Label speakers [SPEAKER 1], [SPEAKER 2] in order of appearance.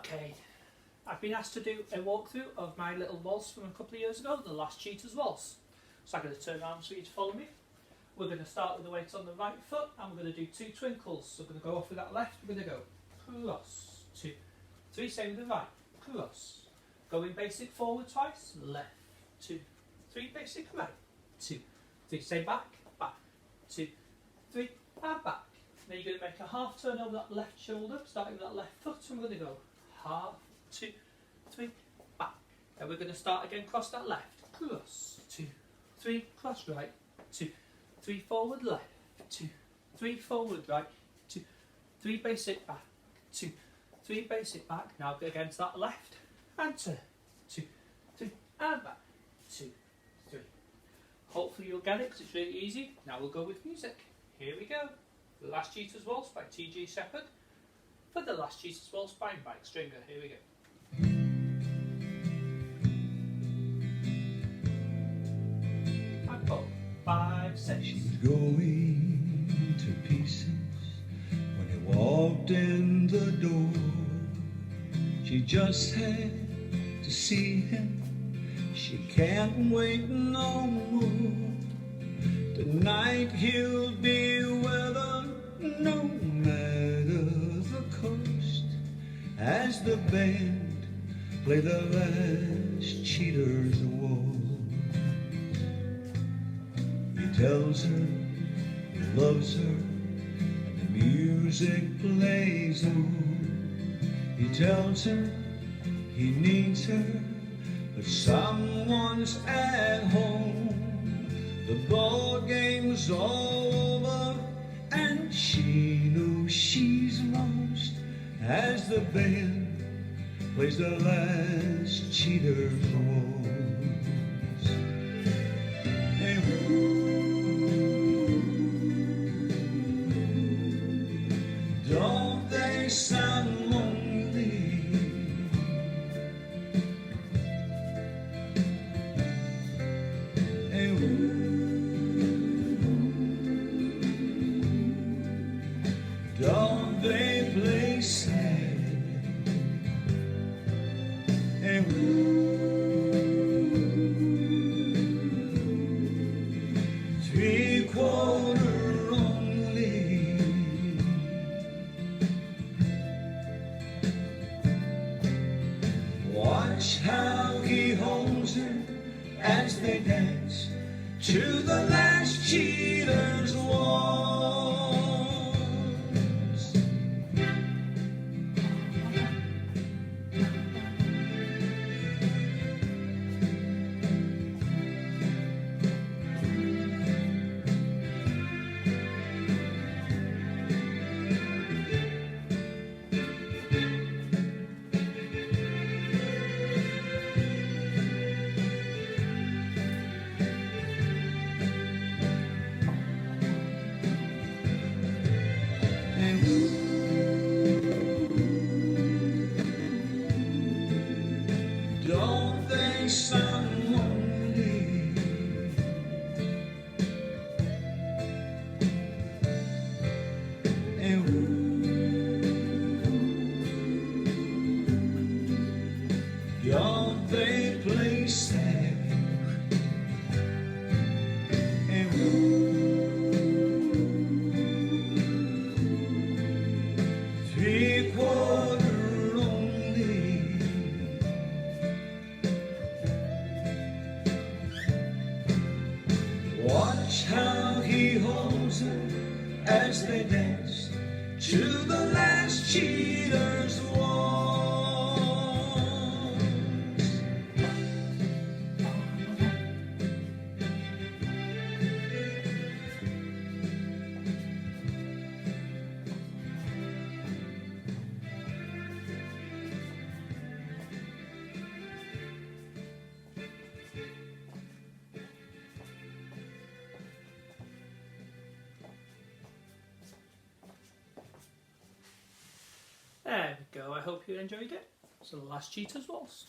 [SPEAKER 1] Okay, I've been asked to do a walkthrough of my little waltz from a couple of years ago, the Last Cheetah's Waltz. So I'm going to turn around for you to follow me. We're going to start with the weight on the right foot and we're going to do 2 twinkles. So we're going to go off with that left, we're going to go cross, 2, 3, same with the right, cross. Going basic forward twice, left, 2, 3, basic right, 2, 3, say back, back, 2, 3, and back. Then you're going to make a half turn over that left shoulder, starting with that left foot, and we're going to go half, 2, 3, back. And we're going to start again, cross that left, cross, 2, 3, cross right, 2, 3, forward left, 2, 3, forward right, 2, 3, basic back, 2, 3, basic back. Now go again to that left, and turn, 2, 3, and back, 2, 3. Hopefully you'll get it because it's really easy. Now we'll go with music. Here we go. The Last Cheetah's Waltz by T.G. Shepherd. For the Last Cheetah's Waltz by Mike Stringer. Here we go. And 4, 5, 6.
[SPEAKER 2] She's going to pieces when he walked in the door. She just had to see him. She can't wait no more. Tonight he'll be with her, no matter the cost. As the band play the Last Cheetah's Waltz, he tells her he loves her, and the music plays on. He tells her he needs her, but someone's at home. The ball game's all over, and she knows she's lost. As the band plays the Last Cheetah's Waltz. And don't they sound lonely? And don't they play sad? And 3/4 only. Watch how he holds her as they dance to the Last Cheetah's Waltz. Don't they sound lonely? And don't they play sad? And 3/4 only. Watch how he holds her as they dance to the Last Cheetah's Waltz.
[SPEAKER 1] There we go, I hope you enjoyed it. So the Last Cheetah's Waltz.